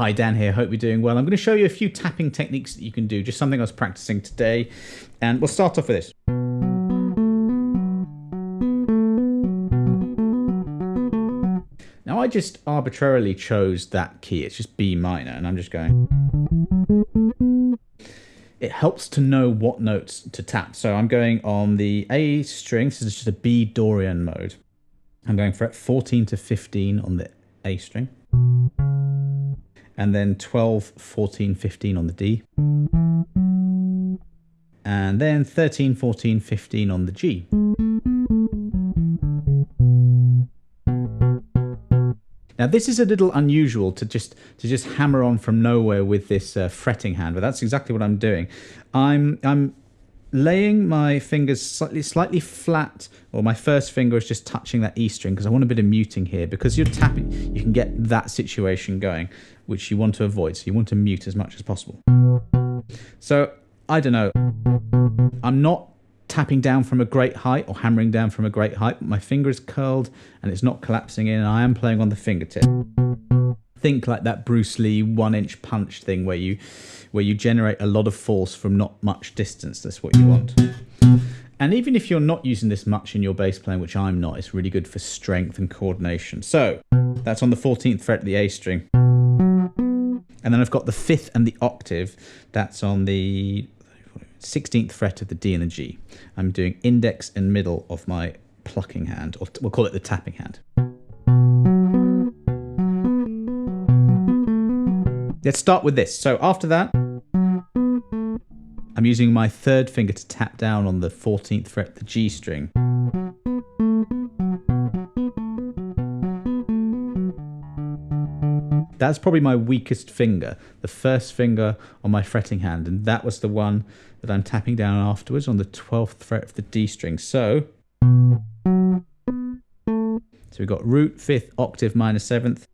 hi, Dan here. Hope you're doing well. I'm going to show you a few tapping techniques that you can do, just something I was practicing today. And we'll start off with this. Now I just arbitrarily chose that key. It's just B minor, and I'm just going. It helps to know what notes to tap. So I'm going on the A string. This is just a B Dorian mode. I'm going fret 14 to 15 on the A string. And then 12, 14, 15 on the D. And then 13, 14, 15 on the G. Now this is a little unusual to just hammer on from nowhere with this fretting hand, but that's exactly what I'm doing. I'm laying my fingers slightly flat, or my first finger is just touching that E string because I want a bit of muting here. Because you're tapping, you can get that situation going, which you want to avoid. So you want to mute as much as possible. So I don't know, I'm not tapping down from a great height or hammering down from a great height, but my finger is curled and it's not collapsing in, and I am playing on the fingertip. Think like that Bruce Lee 1-inch punch thing where you generate a lot of force from not much distance. That's what you want. And even if you're not using this much in your bass playing, which I'm not, it's really good for strength and coordination. So that's on the 14th fret of the A string. And then I've got the 5th and the octave. That's on the 16th fret of the D and the G. I'm doing index and middle of my plucking hand, or we'll call it the tapping hand. Let's start with this. So after that, I'm using my 3rd finger to tap down on the 14th fret, the G string. That's probably my weakest finger, the 1st finger on my fretting hand, and that was the one that I'm tapping down afterwards on the 12th fret of the D string. So we've got root, 5th, octave, minor 7th,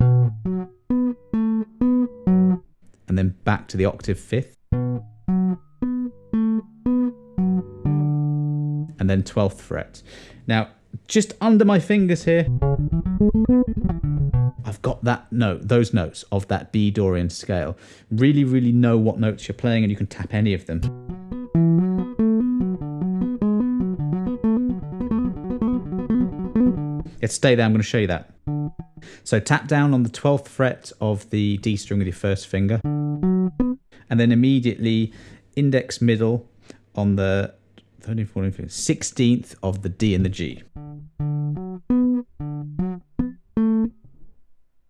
and then back to the octave 5th, and then 12th fret. Now, just under my fingers here, I've got that note, those notes of that B Dorian scale. Really, really know what notes you're playing, and you can tap any of them. Let's stay there, I'm going to show you that. So tap down on the 12th fret of the D string with your 1st finger, and then immediately index middle on the 13th, 14th, 16th of the D and the G.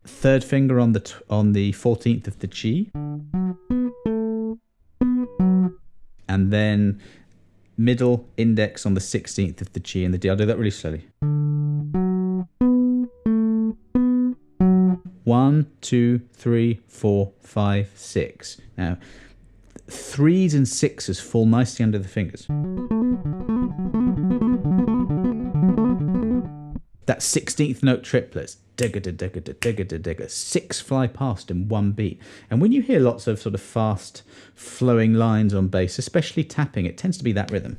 3rd finger on the 14th of the G, and then middle index on the 16th of the G and the D. I'll do that really slowly. 1, 2, 3, 4, 5, 6. Now, 3s and 6s fall nicely under the fingers. That 16th note triplets, digga da digga da digga da digga, 6 fly past in one beat. And when you hear lots of sort of fast flowing lines on bass, especially tapping, it tends to be that rhythm.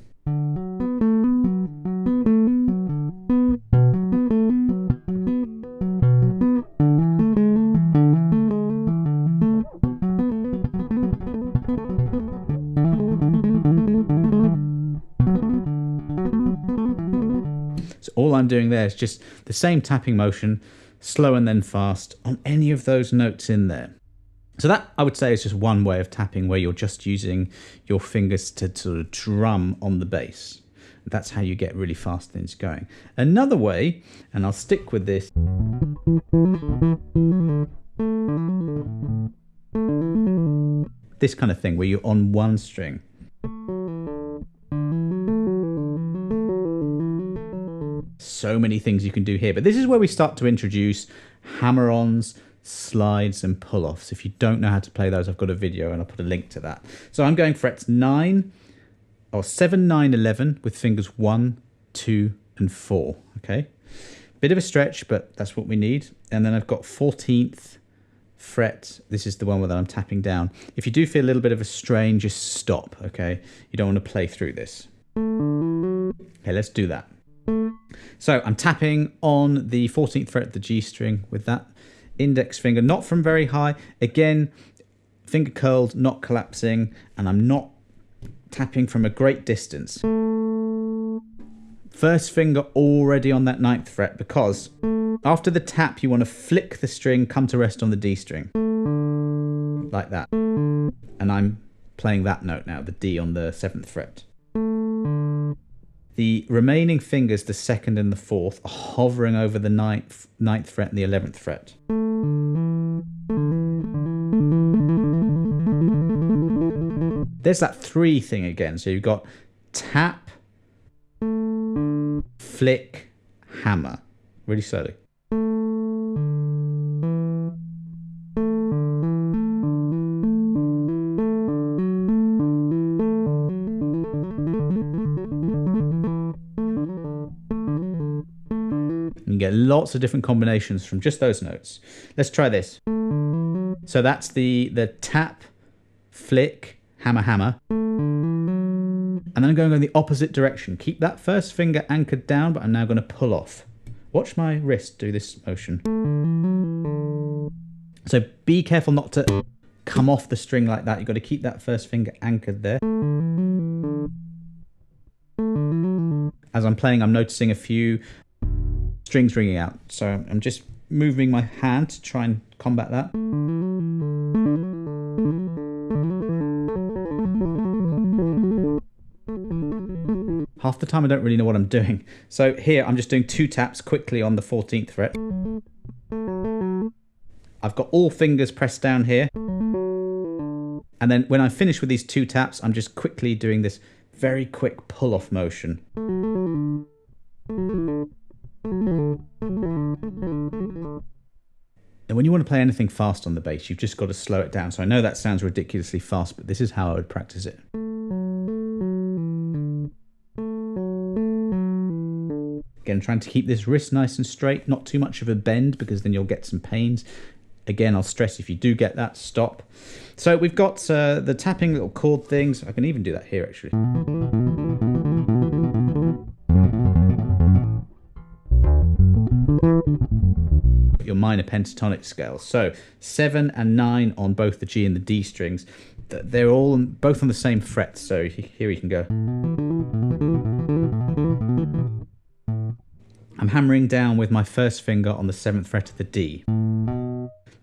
All I'm doing there is just the same tapping motion, slow and then fast, on any of those notes in there. So that, I would say, is just one way of tapping where you're just using your fingers to sort of drum on the bass. That's how you get really fast things going. Another way, and I'll stick with this, this kind of thing where you're on one string. So many things you can do here, but this is where we start to introduce hammer-ons, slides and pull-offs. If you don't know how to play those, I've got a video and I'll put a link to that. So I'm going frets 9 or 7, 9, 11 with fingers 1, 2 and 4. Okay, bit of a stretch, but that's what we need. And then I've got 14th fret. This is the one that I'm tapping down. If you do feel a little bit of a strain, just stop. Okay, you don't want to play through this. Okay, let's do that. So I'm tapping on the 14th fret of the G string with that index finger, not from very high. Again, finger curled, not collapsing, and I'm not tapping from a great distance. First finger already on that 9th fret, because after the tap you want to flick the string, come to rest on the D string. Like that. And I'm playing that note now, the D on the 7th fret. The remaining fingers, the 2nd and the 4th, are hovering over the 9th fret and the 11th fret. There's that 3 thing again. So you've got tap, flick, hammer. Really slowly. You get lots of different combinations from just those notes. Let's try this. So that's the tap, flick, hammer, hammer. And then I'm going in the opposite direction. Keep that first finger anchored down, but I'm now going to pull off. Watch my wrist do this motion. So be careful not to come off the string like that. You've got to keep that first finger anchored there. As I'm playing, I'm noticing a few strings ringing out. So I'm just moving my hand to try and combat that. Half the time I don't really know what I'm doing. So here I'm just doing 2 taps quickly on the 14th fret. I've got all fingers pressed down here. And then when I finish with these 2 taps, I'm just quickly doing this very quick pull-off motion. And when you want to play anything fast on the bass, you've just got to slow it down. So I know that sounds ridiculously fast, but this is how I would practice it. Again, trying to keep this wrist nice and straight, not too much of a bend, because then you'll get some pains. Again, I'll stress if you do get that, stop. So we've got the tapping little chord things. I can even do that here, actually. Your minor pentatonic scales. So 7 and 9 on both the G and the D strings. They're all both on the same fret. So here you can go. I'm hammering down with my first finger on the 7th fret of the D.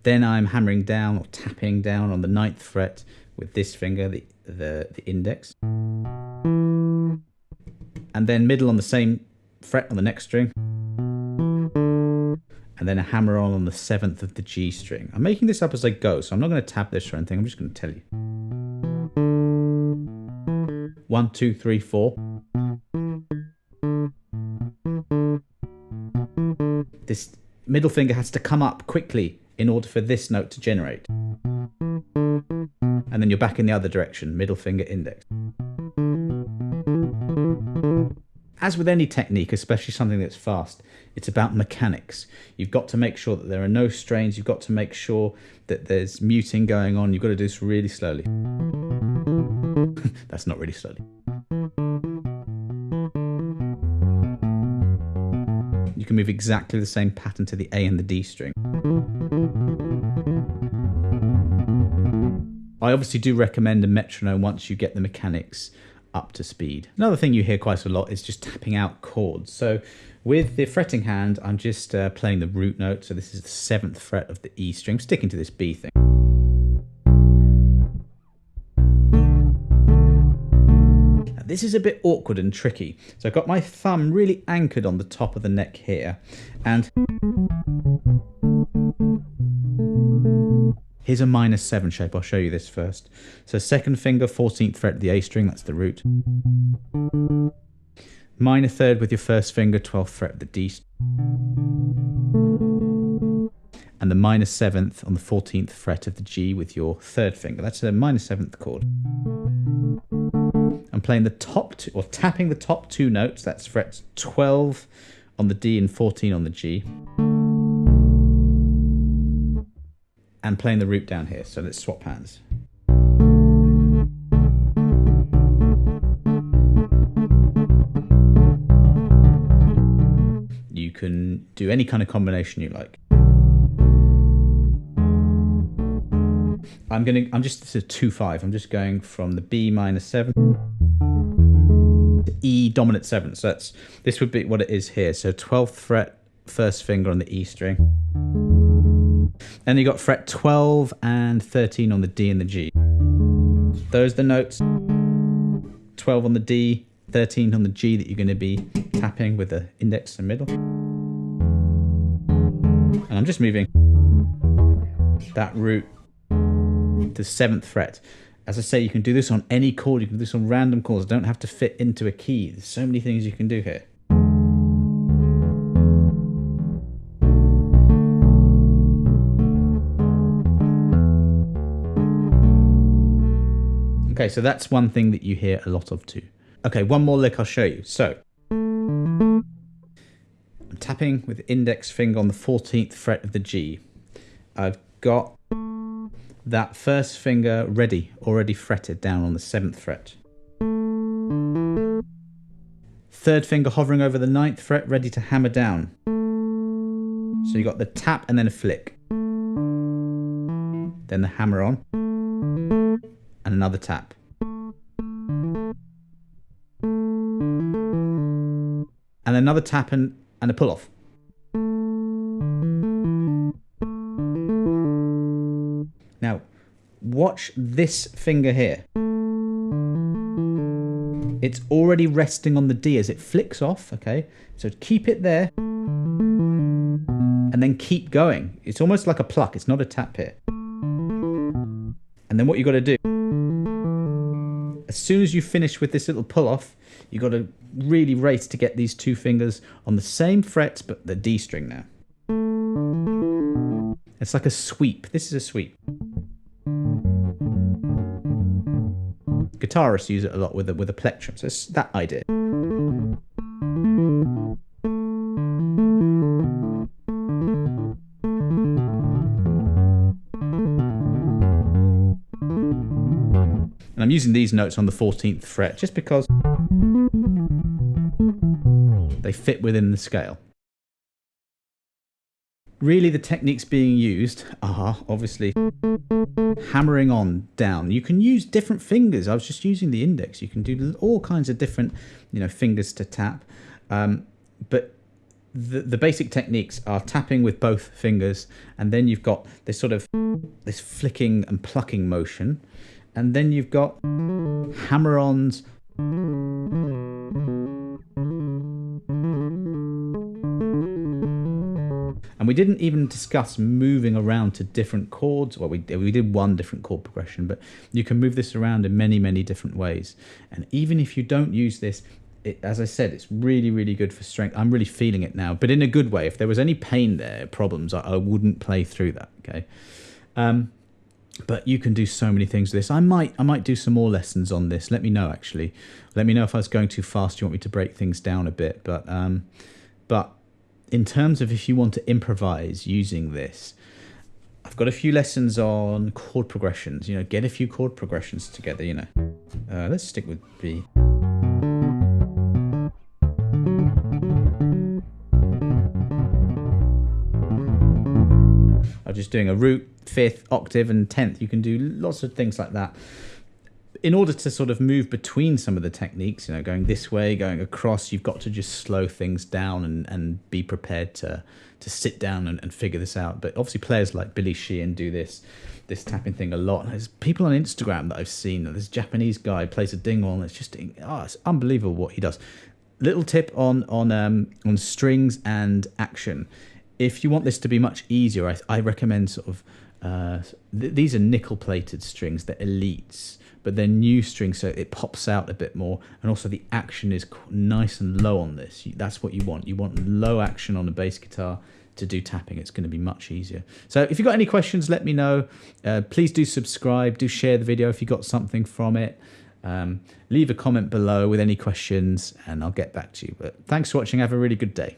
Then I'm hammering down or tapping down on the 9th fret with this finger, the index. And then middle on the same fret on the next string. And then a hammer on the 7th of the G string. I'm making this up as I go, so I'm not going to tap this or anything. I'm just going to tell you. 1, 2, 3, 4. This middle finger has to come up quickly in order for this note to generate. And then you're back in the other direction, middle finger, index. As with any technique, especially something that's fast, it's about mechanics. You've got to make sure that there are no strains. You've got to make sure that there's muting going on. You've got to do this really slowly. That's not really slowly. You can move exactly the same pattern to the A and the D string. I obviously do recommend a metronome once you get the mechanics up to speed. Another thing you hear quite a lot is just tapping out chords. So with the fretting hand, I'm just playing the root note. So this is the 7th fret of the E string, sticking to this B thing. Now, this is a bit awkward and tricky. So I've got my thumb really anchored on the top of the neck here, and here's a -7 shape. I'll show you this first. So 2nd finger, 14th fret of the A string, that's the root. Minor 3rd with your 1st finger, 12th fret of the D. And the -7th on the 14th fret of the G with your 3rd finger. That's a -7th chord. I'm playing the top two, or tapping the top 2 notes. That's frets 12 on the D and 14 on the G. And playing the root down here. So let's swap hands. You can do any kind of combination you like. this is 2/5. I'm just going from the B minor 7 to E dominant 7. So this would be what it is here. So 12th fret, first finger on the E string. And you got fret 12 and 13 on the D and the G. Those are the notes. 12 on the D, 13 on the G that you're going to be tapping with the index and middle. And I'm just moving that root to 7th fret. As I say, you can do this on any chord. You can do this on random chords. Don't have to fit into a key. There's so many things you can do here. Okay, so that's one thing that you hear a lot of too. Okay, one more lick I'll show you. So I'm tapping with the index finger on the 14th fret of the G. I've got that first finger already fretted down on the 7th fret. Third finger hovering over the 9th fret, ready to hammer down. So you got the tap and then a flick. Then the hammer on. And another tap. And another tap and a pull off. Now, watch this finger here. It's already resting on the D as it flicks off, okay? So keep it there and then keep going. It's almost like a pluck, it's not a tap here. And then what you got to do, as soon as you finish with this little pull off, you got to really race to get these two fingers on the same frets but the D string now. It's like a sweep. This is a sweep. Guitarists use it a lot with a plectrum, so it's that idea. And I'm using these notes on the 14th fret just because they fit within the scale. Really, the techniques being used are obviously hammering on down. You can use different fingers. I was just using the index. You can do all kinds of different, fingers to tap. But the basic techniques are tapping with both fingers, and then you've got this sort of this flicking and plucking motion, and then you've got hammer-ons. And we didn't even discuss moving around to different chords. Well, we did one different chord progression, but you can move this around in many, many different ways. And even if you don't use this, as I said, it's really, really good for strength. I'm really feeling it now, but in a good way. If there was any pain there, problems, I wouldn't play through that, okay? But you can do so many things with this. I might do some more lessons on this. Let me know, actually. Let me know if I was going too fast. You want me to break things down a bit. But in terms of if you want to improvise using this, I've got a few lessons on chord progressions. Get a few chord progressions together, Let's stick with B. I'm just doing a root, 5th, octave, and 10th. You can do lots of things like that. In order to sort of move between some of the techniques, going this way, going across, you've got to just slow things down and be prepared to sit down and figure this out. But obviously players like Billy Sheehan do this tapping thing a lot. There's people on Instagram that I've seen. This Japanese guy plays a dingwall, and it's unbelievable what he does. Little tip on strings and action. If you want this to be much easier, I recommend sort of these are nickel-plated strings. They're elites, but they're new strings, so it pops out a bit more. And also the action is nice and low on this. That's what you want. You want low action on a bass guitar to do tapping. It's going to be much easier. So if you've got any questions, let me know. Please do subscribe. Do share the video if you got something from it. Leave a comment below with any questions, and I'll get back to you. But thanks for watching. Have a really good day.